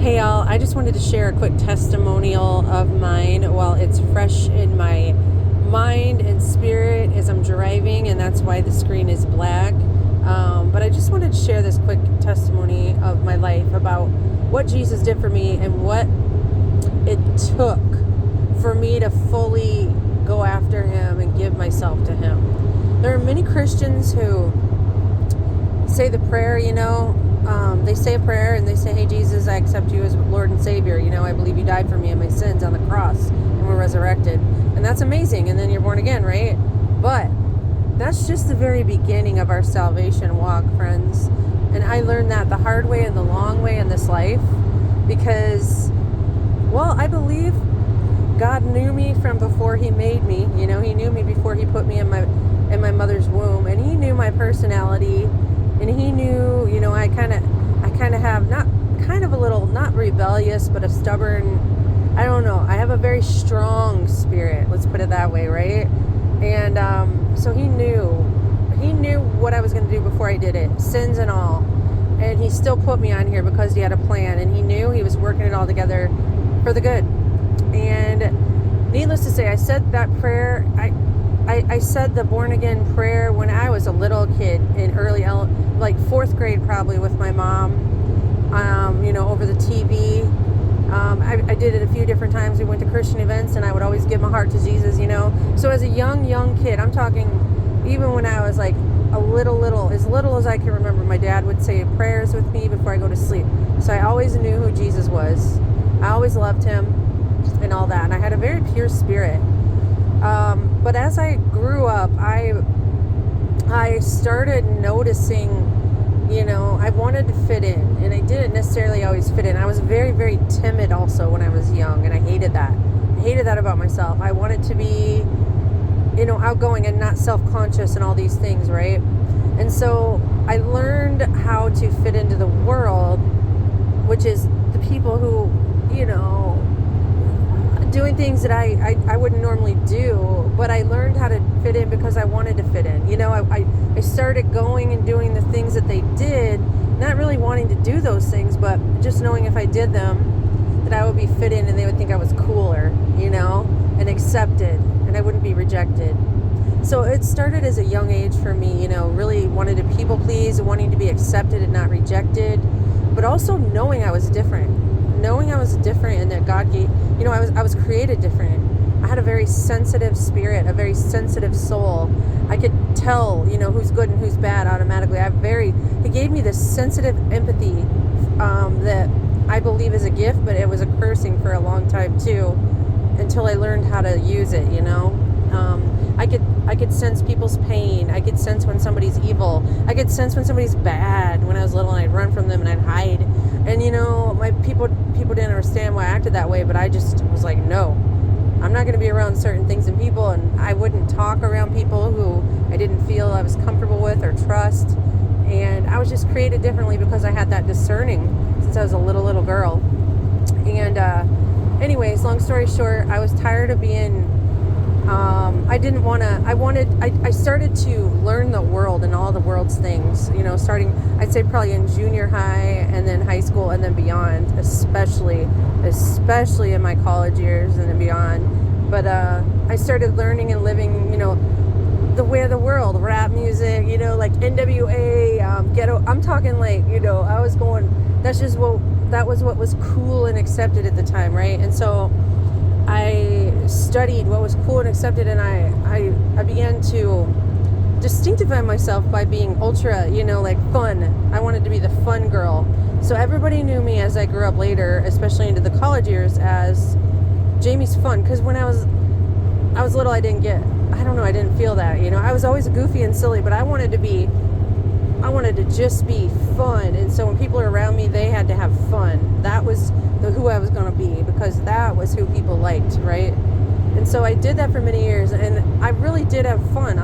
Hey y'all, I just wanted to share a quick testimonial of mine while it's fresh in my mind and spirit as I'm driving, and that's why the screen is black. But I just wanted to share this quick testimony of my life about what Jesus did for me and what it took for me to fully go after him and give myself to him. There are many Christians who say the prayer, they say a prayer and they say, hey, Jesus, I accept you as Lord and Savior. I believe you died for me and my sins on the cross and were resurrected. And that's amazing. And then you're born again, right? But that's just the very beginning of our salvation walk, friends. And I learned that the hard way and the long way in this life because, I believe God knew me from before he made me. He knew me before he put me in my mother's womb, and he knew my personality. And he knew, I kind of have not rebellious, but a stubborn, I don't know. I have a very strong spirit. Let's put it that way, right? And so he knew what I was going to do before I did it, sins and all. And he still put me on here because he had a plan, and he knew he was working it all together for the good. And needless to say, I said that prayer. I said the born again prayer when I was a little kid in like fourth grade probably with my mom, over the TV. I did it a few different times. We went to Christian events and I would always give my heart to Jesus, So as a young kid, I'm talking even when I was like a little, as little as I can remember, my dad would say prayers with me before I go to sleep. So I always knew who Jesus was. I always loved him and all that. And I had a very pure spirit. But as I grew up, I started noticing, I wanted to fit in, and I didn't necessarily always fit in. I was very, very timid also when I was young, and I hated that. I hated that about myself. I wanted to be, outgoing and not self-conscious and all these things, right? And so I learned how to fit into the world, which is the people who, doing things that I wouldn't normally do, but I learned how to fit in because I wanted to fit in. I started going and doing the things that they did, not really wanting to do those things, but just knowing if I did them, that I would be fit in and they would think I was cooler, and accepted, and I wouldn't be rejected. So it started as a young age for me, really wanted to people please, wanting to be accepted and not rejected, but also knowing I was different. And that God gave, I was created different. I had a very sensitive spirit, a very sensitive soul. I could tell, who's good and who's bad automatically. He gave me this sensitive empathy that I believe is a gift, but it was a cursing for a long time too, until I learned how to use it, I could sense people's pain. I could sense when somebody's evil. I could sense when somebody's bad when I was little, and I'd run from them and I'd hide. And my people didn't understand why I acted that way, but I just was like, no, I'm not going to be around certain things and people, and I wouldn't talk around people who I didn't feel I was comfortable with or trust. And I was just created differently because I had that discerning since I was a little girl. And anyways, long story short, I was tired of being I started to learn the world and all the world's things, starting, I'd say probably in junior high and then high school and then beyond, especially in my college years and then beyond. But I started learning and living, the way of the world, rap music, like NWA, ghetto. I'm talking like, I was going, that was what was cool and accepted at the time, right? And so I studied what was cool and accepted, and I began to distinctify myself by being ultra, like fun. I wanted to be the fun girl. So everybody knew me as I grew up later, especially into the college years, as Jamie's fun. Because when I was little, I didn't feel that, I was always goofy and silly, but I wanted to just be fun. And so when people were around me, they had to have fun. That was who I was going to be, because that was who people liked, right? And so I did that for many years, and I really did have fun.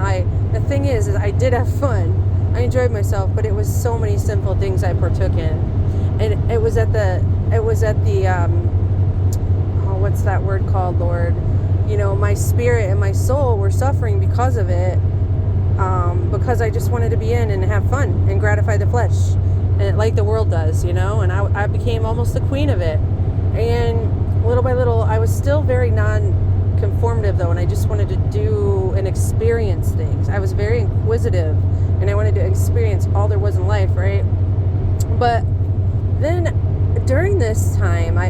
The thing is I did have fun. I enjoyed myself, but it was so many simple things I partook in. And it was at the what's that word called, Lord? My spirit and my soul were suffering because of it, because I just wanted to be in and have fun and gratify the flesh. and like the world does, and I became almost the queen of it. And little by little, I was still very non-conformative though, and I just wanted to do and experience things. I was very inquisitive, and I wanted to experience all there was in life, right? But then during this time, I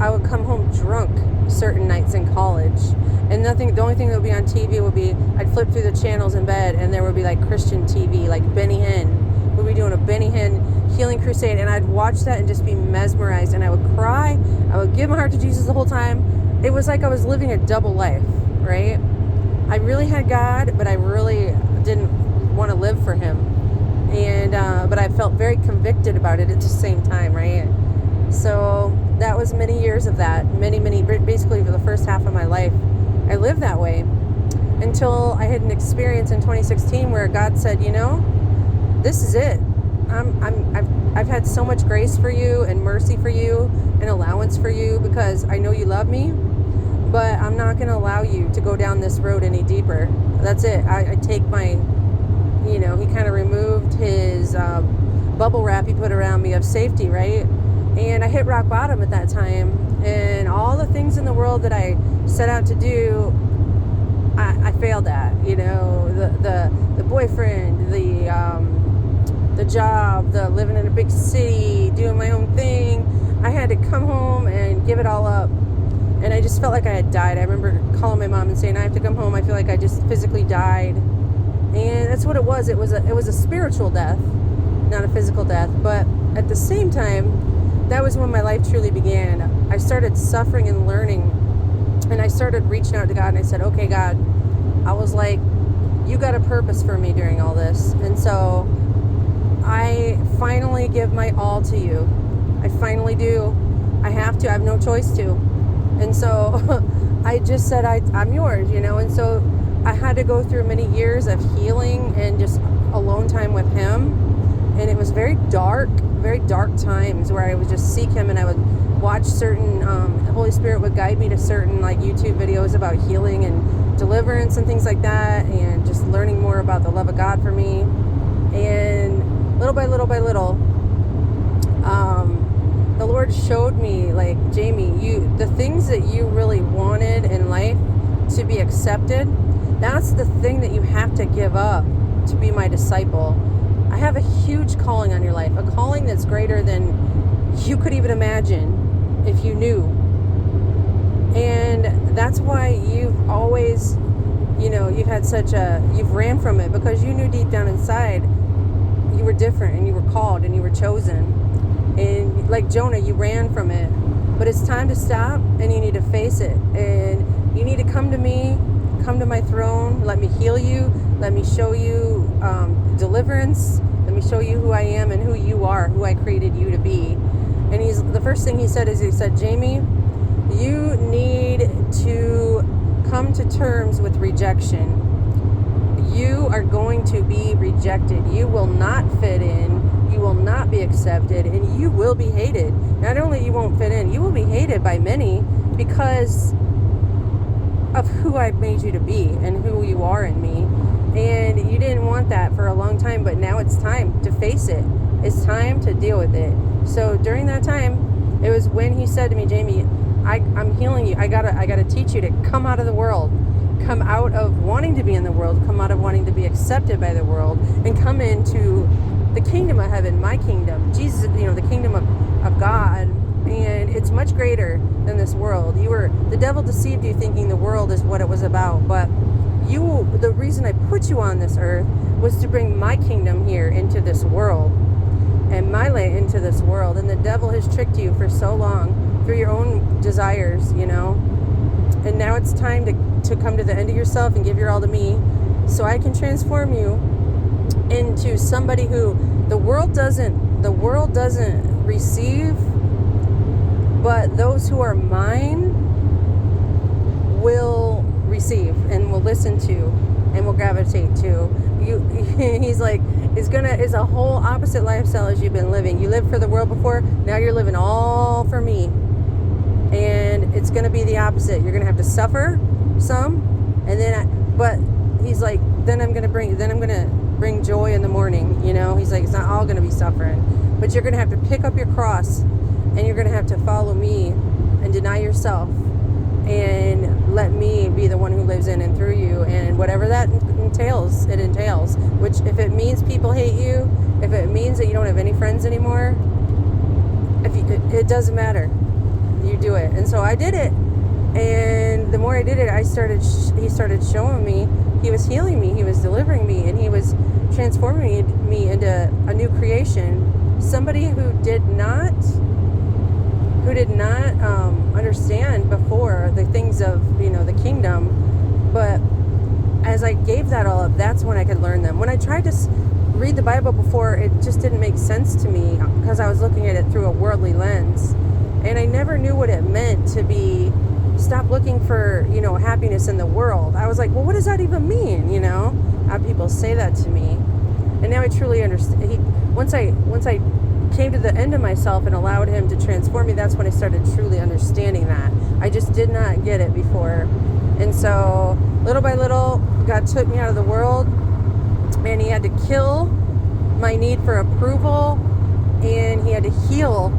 would come home drunk certain nights in college, and the only thing that would be on TV would be, I'd flip through the channels in bed, and there would be like Christian TV, like Benny Hinn would be doing a Benny Hinn healing crusade, and I'd watch that and just be mesmerized, and I would cry. I would give my heart to Jesus the whole time. It was like I was living a double life, right? I really had God, but I really didn't want to live for him, and but I felt very convicted about it at the same time, right? So that was many years of that, basically for the first half of my life, I lived that way until I had an experience in 2016 where God said, this is it. I've had so much grace for you and mercy for you and allowance for you because I know you love me, but I'm not going to allow you to go down this road any deeper. That's it. I take my, he kind of removed his bubble wrap he put around me of safety, right? And I hit rock bottom at that time, and all the things in the world that I set out to do, I failed at. The boyfriend, the job, the living in a big city, doing my own thing. I had to come home and give it all up, and I just felt like I had died. I remember calling my mom and saying, I have to come home. I feel like I just physically died, and that's what it was. It was a spiritual death, not a physical death. But at the same time, that was when my life truly began. I started suffering and learning, and I started reaching out to God, and I said, okay, God, I was like, you got a purpose for me during all this. And so I finally give my all to you. I finally do. I have to. I have no choice to. And so I just said, I'm yours, and so I had to go through many years of healing and just alone time with him. And it was very dark times where I would just seek him, and I would watch certain, the Holy Spirit would guide me to certain like YouTube videos about healing and deliverance and things like that, and just learning more about the love of God for me. And little by little, the Lord showed me, like, Jamie, the things that you really wanted in life to be accepted, that's the thing that you have to give up to be my disciple. I have a huge calling on your life, a calling that's greater than you could even imagine if you knew. And that's why you've always, you've ran from it, because you knew deep down inside you were different, and you were called, and you were chosen. And like Jonah, you ran from it. But it's time to stop, and you need to face it. And you need to come to me, come to my throne, let me heal you, let me show you deliverance, let me show you who I am and who you are, who I created you to be. And the first thing he said, Jamie, you need to come to terms with rejection. You are going to be rejected. You will not fit in. You will not be accepted, and you will be hated. Not only you won't fit in, you will be hated by many because of who I made you to be and who you are in me. And you didn't want that for a long time, but now it's time to face it. It's time to deal with it. So during that time, it was when he said to me, Jamie, I'm healing you. I gotta teach you to come out of the world, come out of wanting to be in the world, come out of wanting to be accepted by the world, and come into the kingdom of heaven, my kingdom, Jesus, the kingdom of God. And it's much greater than this world. The devil deceived you thinking the world is what it was about, but the reason I put you on this earth was to bring my kingdom here into this world, and my light into this world. And the devil has tricked you for so long through your own desires, and now it's time to come to the end of yourself and give your all to me, so I can transform you into somebody who the world doesn't receive, but those who are mine will receive and will listen to and will gravitate to. He's like, it's a whole opposite lifestyle as you've been living. You lived for the world before, now you're living all for me. And it's going to be the opposite. You're going to have to suffer some, and then but he's like, then I'm going to bring joy in the morning. You know, he's like, it's not all going to be suffering, but you're going to have to pick up your cross, and you're going to have to follow me and deny yourself and let me be the one who lives in and through you. And whatever that entails, it entails. Which, if it means people hate you, if it means that you don't have any friends anymore, it doesn't matter. You do it. And so I did it. And the more I did it, he started showing me. He was healing me. He was delivering me. And he was transforming me into a new creation. Somebody who did not understand before the things of, you know, the kingdom. But as I gave that all up, that's when I could learn them. When I tried to read the Bible before, it just didn't make sense to me because I was looking at it through a worldly lens. And I never knew what it meant to be, stop looking for, you know, happiness in the world. I was like, well, what does that even mean? You know, how people say that to me. And now I truly understand. Once I came to the end of myself and allowed him to transform me, that's when I started truly understanding that. I just did not get it before. And so little by little, God took me out of the world, and he had to kill my need for approval, and he had to heal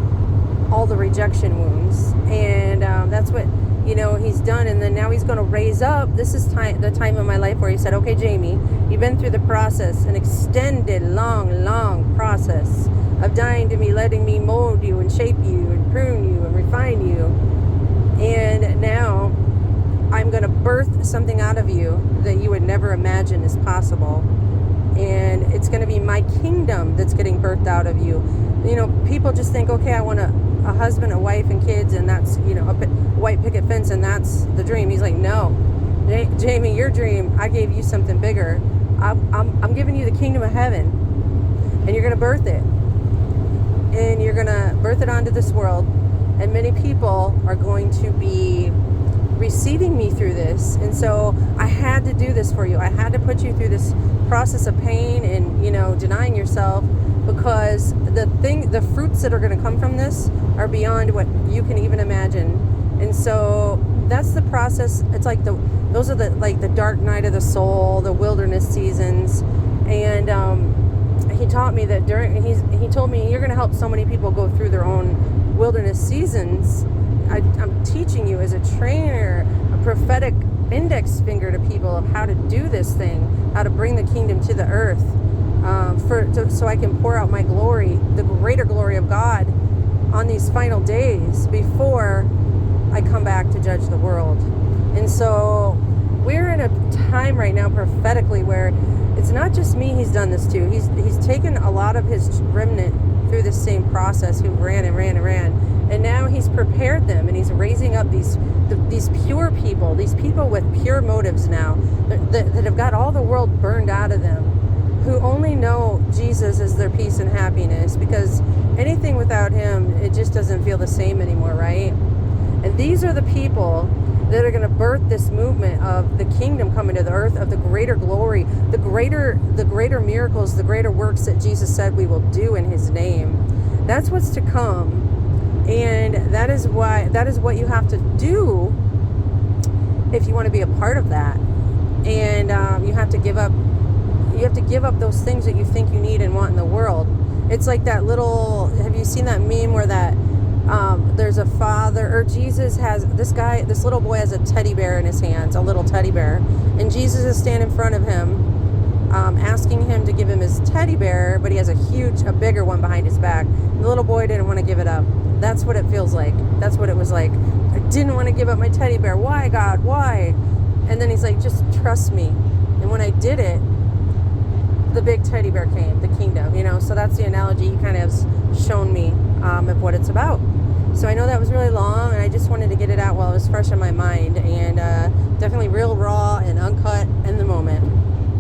all the rejection wounds. And that's what, you know, he's done. And then now he's going to raise up. This is the time of my life where he said, okay, Jamie, you've been through the process, an extended, long process of dying to me, letting me mold you and shape you and prune you and refine you. And now I'm going to birth something out of you that you would never imagine is possible. And it's going to be my kingdom that's getting birthed out of you. You know, people just think, okay, I want a husband, a wife, and kids, and that's, you know, a white picket fence, and that's the dream. He's like, no, Jamie, your dream, I gave you something bigger. I'm giving you the kingdom of heaven, and you're going to birth it. And you're going to birth it onto this world. And many people are going to be receiving me through this. And so I had to do this for you. I had to put you through this process of pain and, you know, denying yourself, because the fruits that are going to come from this are beyond what you can even imagine. And so that's the process. It's like those are the dark night of the soul, the wilderness seasons. And he taught me that he told me, you're going to help so many people go through their own wilderness seasons. I'm teaching you as a trainer, a prophetic index finger to people of how to do this thing, how to bring the kingdom to the earth, so I can pour out my glory, the greater glory of God, on these final days before I come back to judge the world. And so we're in a time right now prophetically where it's not just me he's done this to. He's taken a lot of his remnant through this same process who ran. And now he's prepared them, and he's raising up these pure people, these people with pure motives now, that have got all the world burned out of them, who only know Jesus as their peace and happiness, because anything without him, it just doesn't feel the same anymore, right? And these are the people that are going to birth this movement of the kingdom coming to the earth, of the greater glory, the greater miracles, the greater works that Jesus said we will do in his name. That's what's to come. And that is what you have to do if you want to be a part of that. And you have to give up those things that you think you need and want in the world. It's like that little, have you seen that meme where that there's a father, or Jesus has this little boy has a teddy bear in his hands, a little teddy bear, and Jesus is standing in front of him, asking him to give him his teddy bear, but he has a bigger one behind his back. The little boy didn't want to give it up. That's what it feels like. That's what it was like. I didn't want to give up my teddy bear. Why, God? Why? And then he's like, just trust me. And when I did it, the big teddy bear came, the kingdom, you know. So that's the analogy he kind of has shown me of what it's about. So I know that was really long, and I just wanted to get it out while it was fresh in my mind, and definitely real raw and uncut in the moment.